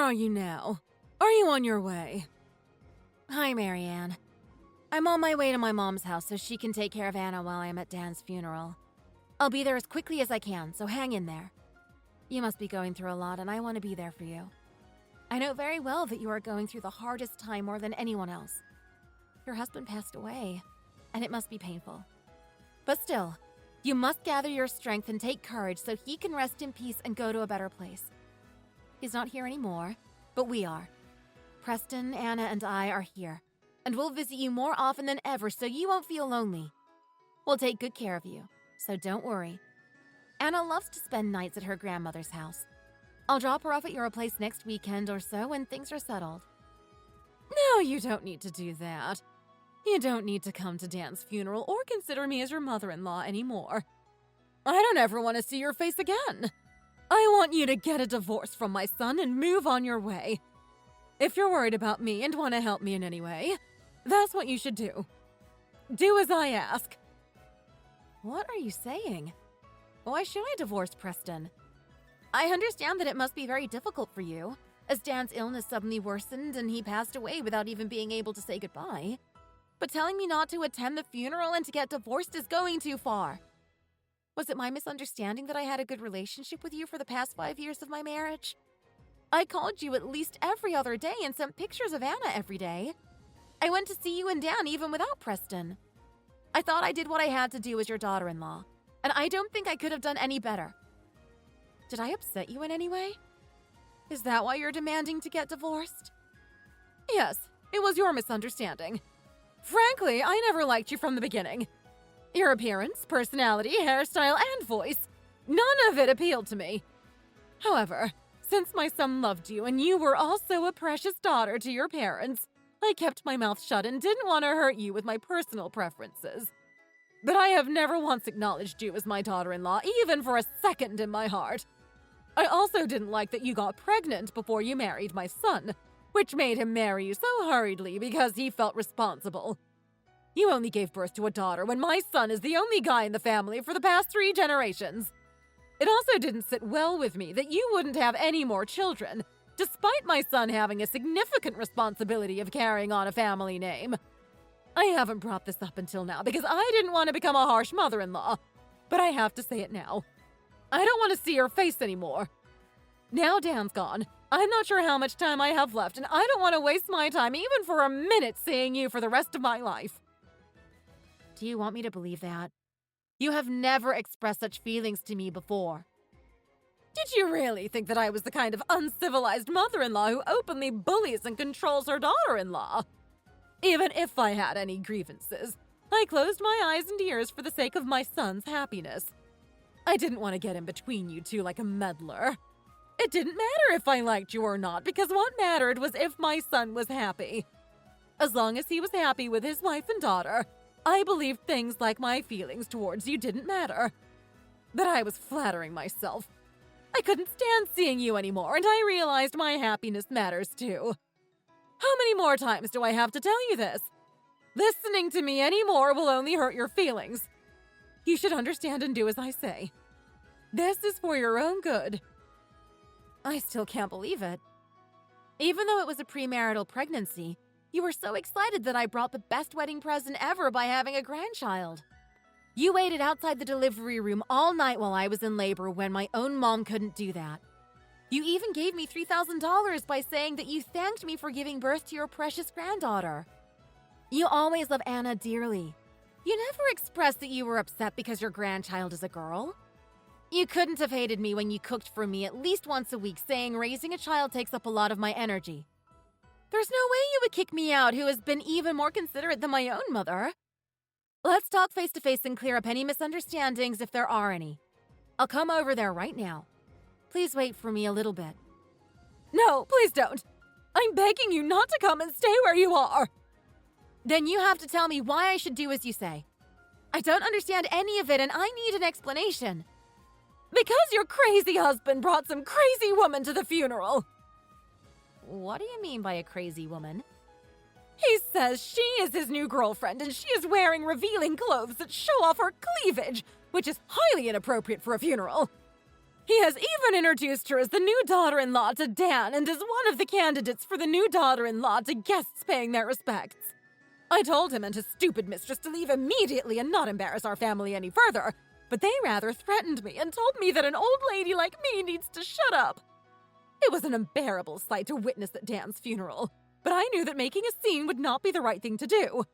are you now? Are you on your way? Hi, Marianne. I'm on my way to my mom's house so she can take care of Anna while I'm at Dan's funeral. I'll be there as quickly as I can, so hang in there. You must be going through a lot, and I want to be there for you. I know very well that you are going through the hardest time more than anyone else. Your husband passed away, and it must be painful. But still, you must gather your strength and take courage so he can rest in peace and go to a better place. He's not here anymore, but we are. Preston, Anna, and I are here, and we'll visit you more often than ever so you won't feel lonely. We'll take good care of you, so don't worry. Anna loves to spend nights at her grandmother's house. I'll drop her off at your place next weekend or so when things are settled. No, you don't need to do that. You don't need to come to Dan's funeral or consider me as your mother-in-law anymore. I don't ever want to see your face again. I want you to get a divorce from my son and move on your way. If you're worried about me and want to help me in any way, that's what you should do. Do as I ask. What are you saying? Why should I divorce Preston? I understand that it must be very difficult for you, as Dan's illness suddenly worsened and he passed away without even being able to say goodbye. But telling me not to attend the funeral and to get divorced is going too far. Was it my misunderstanding that I had a good relationship with you for the past 5 years of my marriage? I called you at least every other day and sent pictures of Anna every day. I went to see you and Dan even without Preston. I thought I did what I had to do as your daughter-in-law, and I don't think I could have done any better. Did I upset you in any way? Is that why you're demanding to get divorced? Yes, it was your misunderstanding. Frankly, I never liked you from the beginning. Your appearance, personality, hairstyle, and voice, none of it appealed to me. However, since my son loved you and you were also a precious daughter to your parents, I kept my mouth shut and didn't want to hurt you with my personal preferences. But I have never once acknowledged you as my daughter-in-law, even for a second in my heart. I also didn't like that you got pregnant before you married my son, which made him marry you so hurriedly because he felt responsible. You only gave birth to a daughter when my son is the only guy in the family for the past 3 generations. It also didn't sit well with me that you wouldn't have any more children, despite my son having a significant responsibility of carrying on a family name. I haven't brought this up until now because I didn't want to become a harsh mother-in-law, but I have to say it now. I don't want to see your face anymore. Now Dan's gone, I'm not sure how much time I have left, and I don't want to waste my time even for a minute seeing you for the rest of my life. Do you want me to believe that? You have never expressed such feelings to me before. Did you really think that I was the kind of uncivilized mother-in-law who openly bullies and controls her daughter-in-law? Even if I had any grievances, I closed my eyes and ears for the sake of my son's happiness. I didn't want to get in between you two like a meddler. It didn't matter if I liked you or not, because what mattered was if my son was happy. As long as he was happy with his wife and daughter, I believed things like my feelings towards you didn't matter. But I was flattering myself. I couldn't stand seeing you anymore, and I realized my happiness matters too. How many more times do I have to tell you this? Listening to me anymore will only hurt your feelings. You should understand and do as I say. This is for your own good. I still can't believe it. Even though it was a premarital pregnancy, you were so excited that I brought the best wedding present ever by having a grandchild. You waited outside the delivery room all night while I was in labor when my own mom couldn't do that. You even gave me $3,000 by saying that you thanked me for giving birth to your precious granddaughter. You always love Anna dearly. You never expressed that you were upset because your grandchild is a girl. You couldn't have hated me when you cooked for me at least once a week, saying raising a child takes up a lot of my energy. There's no way you would kick me out, who has been even more considerate than my own mother. Let's talk face to face and clear up any misunderstandings if there are any. I'll come over there right now. Please wait for me a little bit. No, please don't. I'm begging you not to come and stay where you are. Then you have to tell me why I should do as you say. I don't understand any of it, and I need an explanation. Because your crazy husband brought some crazy woman to the funeral. What do you mean by a crazy woman? He says she is his new girlfriend, and she is wearing revealing clothes that show off her cleavage, which is highly inappropriate for a funeral. He has even introduced her as the new daughter-in-law to Dan and is one of the candidates for the new daughter-in-law to guests paying their respects. I told him and his stupid mistress to leave immediately and not embarrass our family any further, but they rather threatened me and told me that an old lady like me needs to shut up. It was an unbearable sight to witness at Dan's funeral, but I knew that making a scene would not be the right thing to do.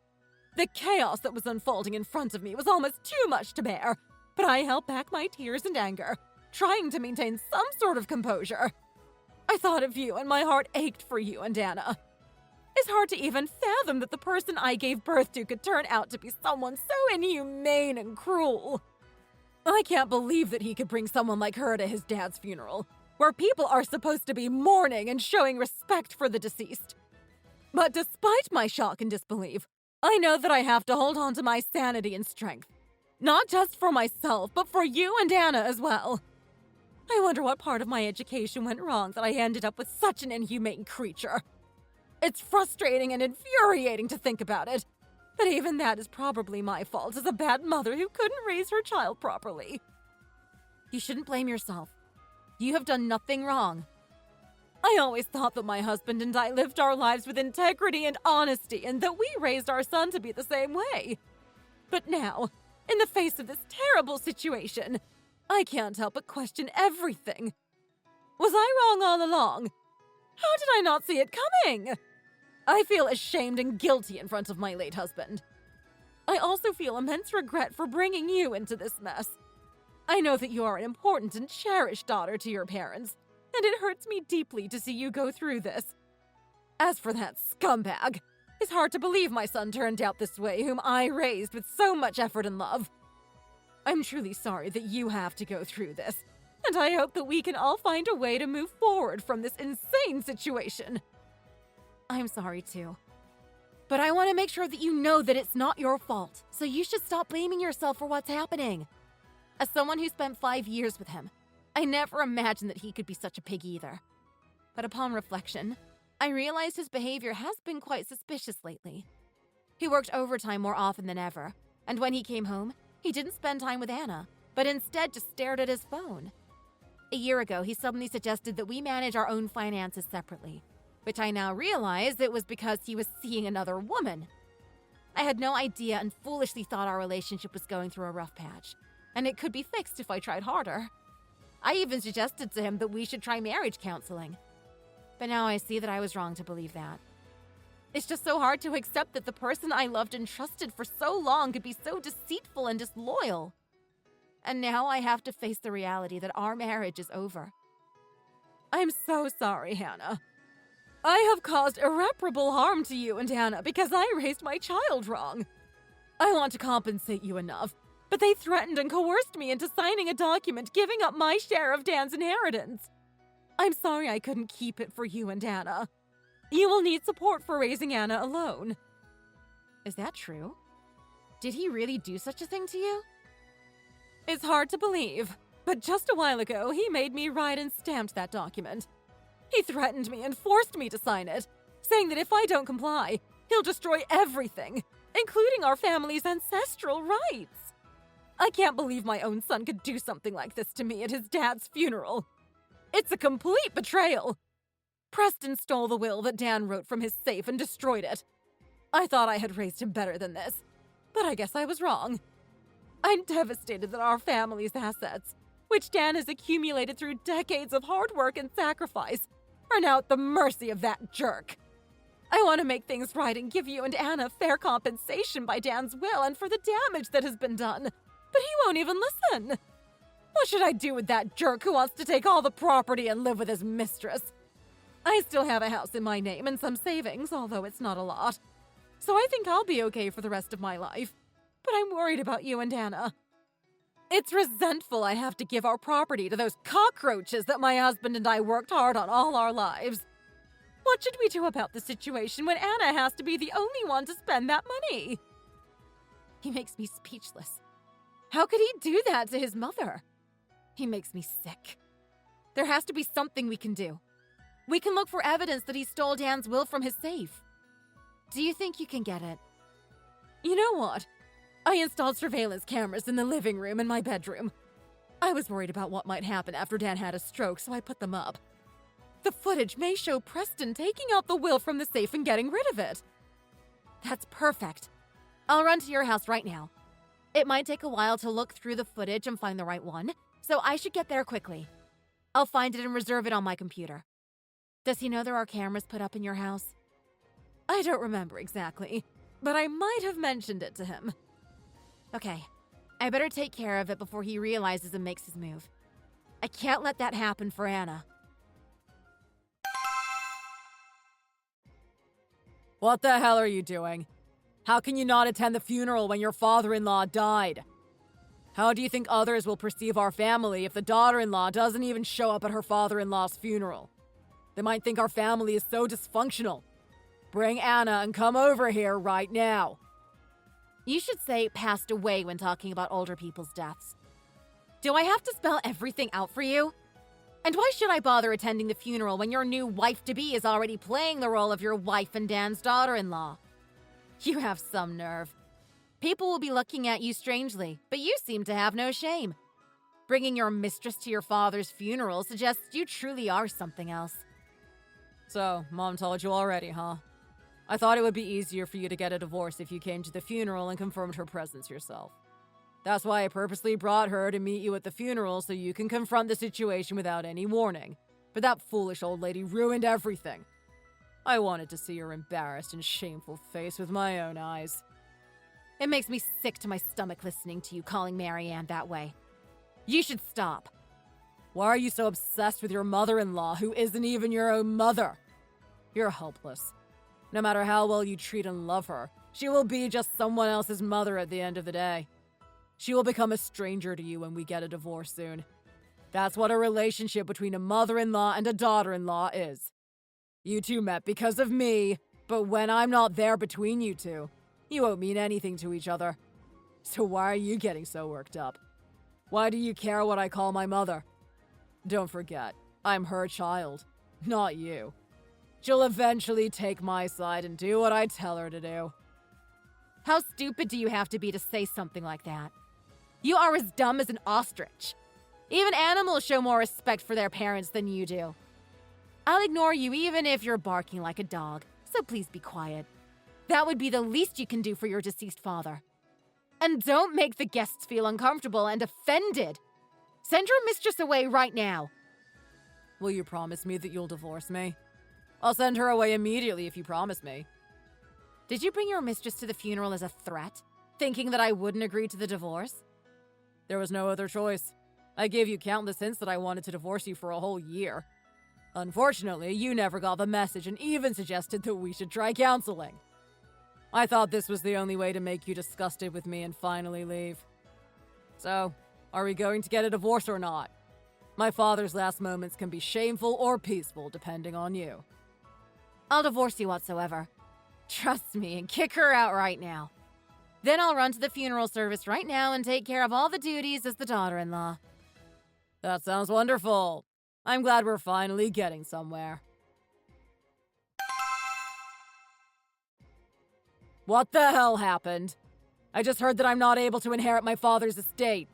The chaos that was unfolding in front of me was almost too much to bear, but I held back my tears and anger, trying to maintain some sort of composure. I thought of you and my heart ached for you and Anna. It's hard to even fathom that the person I gave birth to could turn out to be someone so inhumane and cruel. I can't believe that he could bring someone like her to his dad's funeral, where people are supposed to be mourning and showing respect for the deceased. But despite my shock and disbelief, I know that I have to hold on to my sanity and strength. Not just for myself, but for you and Anna as well. I wonder what part of my education went wrong that I ended up with such an inhumane creature. It's frustrating and infuriating to think about it, but even that is probably my fault as a bad mother who couldn't raise her child properly. You shouldn't blame yourself. You have done nothing wrong. I always thought that my husband and I lived our lives with integrity and honesty and that we raised our son to be the same way. But now, in the face of this terrible situation, I can't help but question everything. Was I wrong all along? How did I not see it coming? I feel ashamed and guilty in front of my late husband. I also feel immense regret for bringing you into this mess. I know that you are an important and cherished daughter to your parents, and it hurts me deeply to see you go through this. As for that scumbag, it's hard to believe my son turned out this way, whom I raised with so much effort and love. I'm truly sorry that you have to go through this, and I hope that we can all find a way to move forward from this insane situation. I'm sorry too. But I want to make sure that you know that it's not your fault, so you should stop blaming yourself for what's happening. As someone who spent 5 years with him, I never imagined that he could be such a pig either. But upon reflection, I realized his behavior has been quite suspicious lately. He worked overtime more often than ever, and when he came home, he didn't spend time with Anna, but instead just stared at his phone. A year ago, he suddenly suggested that we manage our own finances separately, which I now realize it was because he was seeing another woman. I had no idea and foolishly thought our relationship was going through a rough patch, and it could be fixed if I tried harder. I even suggested to him that we should try marriage counseling. But now I see that I was wrong to believe that. It's just so hard to accept that the person I loved and trusted for so long could be so deceitful and disloyal. And now I have to face the reality that our marriage is over. I'm so sorry, Hannah. I have caused irreparable harm to you and Anna because I raised my child wrong. I want to compensate you enough, but they threatened and coerced me into signing a document giving up my share of Dan's inheritance. I'm sorry I couldn't keep it for you and Anna. You will need support for raising Anna alone. Is that true? Did he really do such a thing to you? It's hard to believe, but just a while ago, he made me write and stamped that document. He threatened me and forced me to sign it, saying that if I don't comply, he'll destroy everything, including our family's ancestral rights. I can't believe my own son could do something like this to me at his dad's funeral. It's a complete betrayal. Preston stole the will that Dan wrote from his safe and destroyed it. I thought I had raised him better than this, but I guess I was wrong. I'm devastated that our family's assets, which Dan has accumulated through decades of hard work and sacrifice, are now at the mercy of that jerk. I want to make things right and give you and Anna fair compensation by Dan's will and for the damage that has been done, but he won't even listen. What should I do with that jerk who wants to take all the property and live with his mistress? I still have a house in my name and some savings, although it's not a lot. So I think I'll be okay for the rest of my life. But I'm worried about you and Anna. It's resentful I have to give our property to those cockroaches that my husband and I worked hard on all our lives. What should we do about the situation when Anna has to be the only one to spend that money? He makes me speechless. How could he do that to his mother? He makes me sick. There has to be something we can do. We can look for evidence that he stole Dan's will from his safe. Do you think you can get it? You know what? I installed surveillance cameras in the living room and my bedroom. I was worried about what might happen after Dan had a stroke, so I put them up. The footage may show Preston taking out the will from the safe and getting rid of it. That's perfect. I'll run to your house right now. It might take a while to look through the footage and find the right one, so I should get there quickly. I'll find it and reserve it on my computer. Does he know there are cameras put up in your house? I don't remember exactly, but I might have mentioned it to him. Okay, I better take care of it before he realizes and makes his move. I can't let that happen for Anna. What the hell are you doing? How can you not attend the funeral when your father-in-law died? How do you think others will perceive our family if the daughter-in-law doesn't even show up at her father-in-law's funeral? They might think our family is so dysfunctional. Bring Anna and come over here right now. You should say passed away when talking about older people's deaths. Do I have to spell everything out for you? And why should I bother attending the funeral when your new wife-to-be is already playing the role of your wife and Dan's daughter-in-law? You have some nerve. People will be looking at you strangely, but you seem to have no shame. Bringing your mistress to your father's funeral suggests you truly are something else. So, Mom told you already, huh? I thought it would be easier for you to get a divorce if you came to the funeral and confirmed her presence yourself. That's why I purposely brought her to meet you at the funeral so you can confront the situation without any warning. But that foolish old lady ruined everything. I wanted to see her embarrassed and shameful face with my own eyes. It makes me sick to my stomach listening to you calling Marianne that way. You should stop. Why are you so obsessed with your mother-in-law who isn't even your own mother? You're helpless. No matter how well you treat and love her, she will be just someone else's mother at the end of the day. She will become a stranger to you when we get a divorce soon. That's what a relationship between a mother-in-law and a daughter-in-law is. You two met because of me, but when I'm not there between you two, you won't mean anything to each other. So why are you getting so worked up? Why do you care what I call my mother? Don't forget, I'm her child, not you. She'll eventually take my side and do what I tell her to do. How stupid do you have to be to say something like that? You are as dumb as an ostrich. Even animals show more respect for their parents than you do. I'll ignore you even if you're barking like a dog, so please be quiet. That would be the least you can do for your deceased father. And don't make the guests feel uncomfortable and offended. Send your mistress away right now. Will you promise me that you'll divorce me? I'll send her away immediately if you promise me. Did you bring your mistress to the funeral as a threat, thinking that I wouldn't agree to the divorce? There was no other choice. I gave you countless hints that I wanted to divorce you for a whole year. Unfortunately, you never got the message and even suggested that we should try counseling. I thought this was the only way to make you disgusted with me and finally leave. So, are we going to get a divorce or not? My father's last moments can be shameful or peaceful, depending on you. I'll divorce you whatsoever. Trust me and kick her out right now. Then I'll run to the funeral service right now and take care of all the duties as the daughter-in-law. That sounds wonderful. I'm glad we're finally getting somewhere. What the hell happened? I just heard that I'm not able to inherit my father's estate.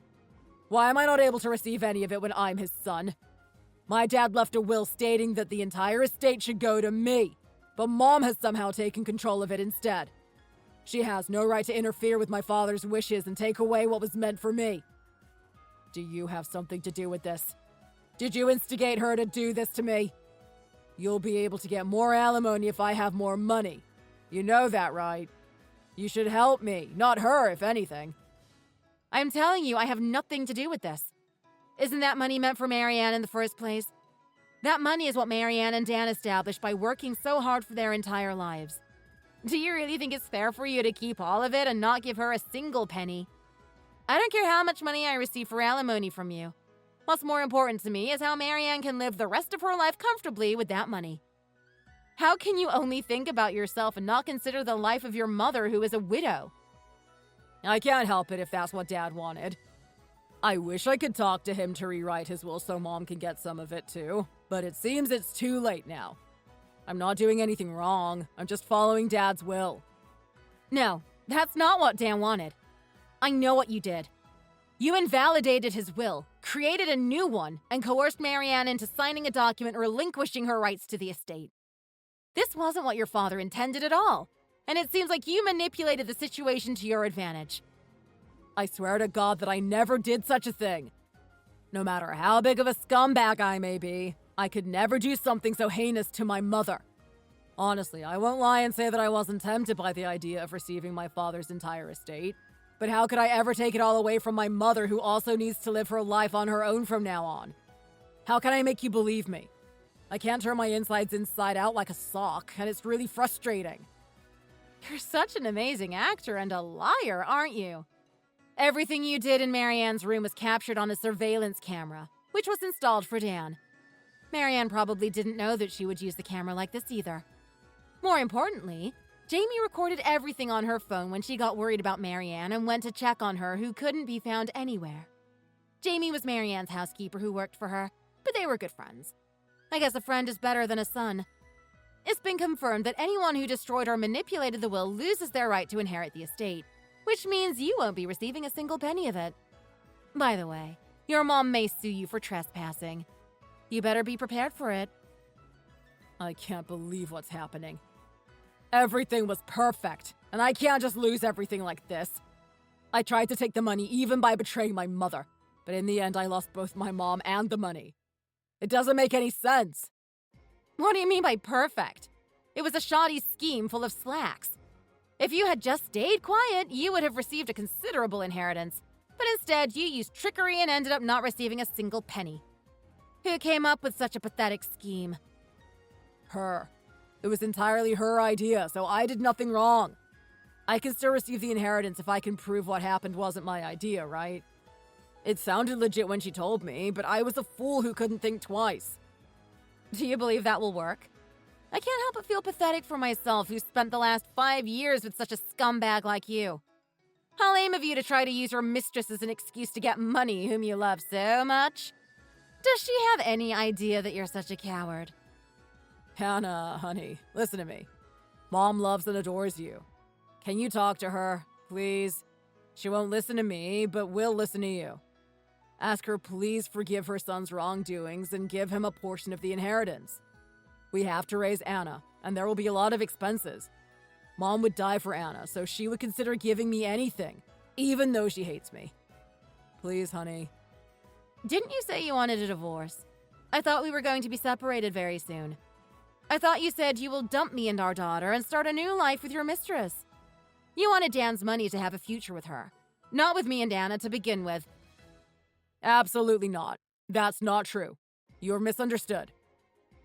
Why am I not able to receive any of it when I'm his son? My dad left a will stating that the entire estate should go to me, but Mom has somehow taken control of it instead. She has no right to interfere with my father's wishes and take away what was meant for me. Do you have something to do with this? Did you instigate her to do this to me? You'll be able to get more alimony if I have more money. You know that, right? You should help me, not her, if anything. I'm telling you, I have nothing to do with this. Isn't that money meant for Marianne in the first place? That money is what Marianne and Dan established by working so hard for their entire lives. Do you really think it's fair for you to keep all of it and not give her a single penny? I don't care how much money I receive for alimony from you. What's more important to me is how Marianne can live the rest of her life comfortably with that money. How can you only think about yourself and not consider the life of your mother who is a widow? I can't help it if that's what Dad wanted. I wish I could talk to him to rewrite his will so Mom can get some of it too, but it seems it's too late now. I'm not doing anything wrong. I'm just following Dad's will. No, that's not what Dan wanted. I know what you did. You invalidated his will, created a new one and coerced Marianne into signing a document relinquishing her rights to the estate. This wasn't what your father intended at all, and it seems like you manipulated the situation to your advantage. I swear to God that I never did such a thing. No matter how big of a scumbag I may be, I could never do something so heinous to my mother. Honestly, I won't lie and say that I wasn't tempted by the idea of receiving my father's entire estate. But how could I ever take it all away from my mother, who also needs to live her life on her own from now on? How can I make you believe me? I can't turn my insides inside out like a sock, and it's really frustrating. You're such an amazing actor and a liar, aren't you? Everything you did in Marianne's room was captured on a surveillance camera, which was installed for Dan. Marianne probably didn't know that she would use the camera like this either. More importantly, Jamie recorded everything on her phone when she got worried about Marianne and went to check on her, who couldn't be found anywhere. Jamie was Marianne's housekeeper who worked for her, but they were good friends. I guess a friend is better than a son. It's been confirmed that anyone who destroyed or manipulated the will loses their right to inherit the estate, which means you won't be receiving a single penny of it. By the way, your mom may sue you for trespassing. You better be prepared for it. I can't believe what's happening. Everything was perfect, and I can't just lose everything like this. I tried to take the money even by betraying my mother, but in the end I lost both my mom and the money. It doesn't make any sense. What do you mean by perfect? It was a shoddy scheme full of slacks. If you had just stayed quiet, you would have received a considerable inheritance, but instead you used trickery and ended up not receiving a single penny. Who came up with such a pathetic scheme? Her. It was entirely her idea, so I did nothing wrong. I can still receive the inheritance if I can prove what happened wasn't my idea, right? It sounded legit when she told me, but I was a fool who couldn't think twice. Do you believe that will work? I can't help but feel pathetic for myself, who spent the last 5 years with such a scumbag like you. How lame of you to try to use your mistress as an excuse to get money whom you love so much. Does she have any idea that you're such a coward? Hannah, honey, listen to me. Mom loves and adores you. Can you talk to her, please? She won't listen to me, but will listen to you. Ask her please forgive her son's wrongdoings and give him a portion of the inheritance. We have to raise Anna, and there will be a lot of expenses. Mom would die for Anna, so she would consider giving me anything, even though she hates me. Please, honey. Didn't you say you wanted a divorce? I thought we were going to be separated very soon. I thought you said you will dump me and our daughter and start a new life with your mistress. You wanted Dan's money to have a future with her, not with me and Anna to begin with. Absolutely not. That's not true. You're misunderstood.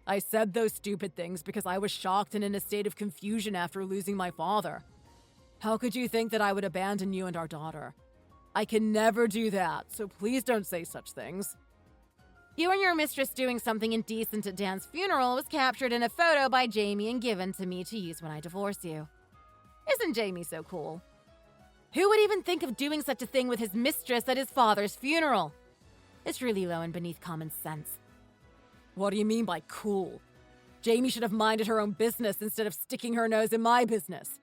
I said those stupid things because I was shocked and in a state of confusion after losing my father. How could you think that I would abandon you and our daughter? I can never do that, so please don't say such things. You and your mistress doing something indecent at Dan's funeral was captured in a photo by Jamie and given to me to use when I divorce you. Isn't Jamie so cool? Who would even think of doing such a thing with his mistress at his father's funeral? It's really low and beneath common sense. What do you mean by cool? Jamie should have minded her own business instead of sticking her nose in my business.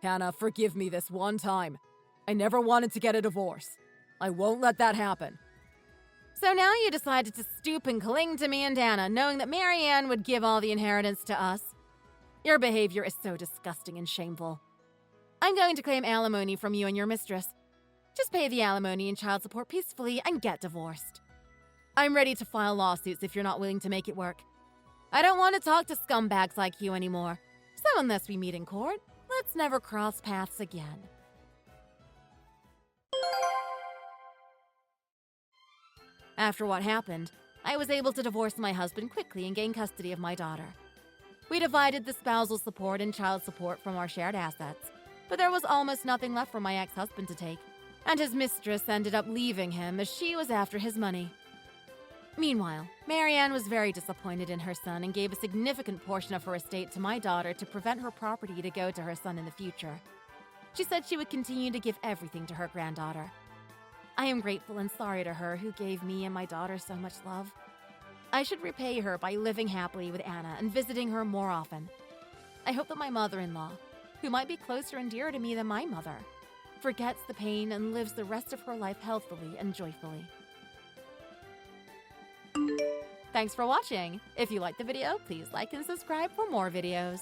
Hannah, forgive me this one time. I never wanted to get a divorce. I won't let that happen. So now you decided to stoop and cling to me and Anna, knowing that Marianne would give all the inheritance to us. Your behavior is so disgusting and shameful. I'm going to claim alimony from you and your mistress. Just pay the alimony and child support peacefully and get divorced. I'm ready to file lawsuits if you're not willing to make it work. I don't want to talk to scumbags like you anymore. So unless we meet in court, let's never cross paths again. After what happened, I was able to divorce my husband quickly and gain custody of my daughter. We divided the spousal support and child support from our shared assets, but there was almost nothing left for my ex-husband to take, and his mistress ended up leaving him as she was after his money. Meanwhile, Marianne was very disappointed in her son and gave a significant portion of her estate to my daughter to prevent her property to go to her son in the future. She said she would continue to give everything to her granddaughter. I am grateful and sorry to her who gave me and my daughter so much love. I should repay her by living happily with Anna and visiting her more often. I hope that my mother-in-law, who might be closer and dearer to me than my mother, forgets the pain and lives the rest of her life healthfully and joyfully. Thanks for watching. If you liked the video, please like and subscribe for more videos.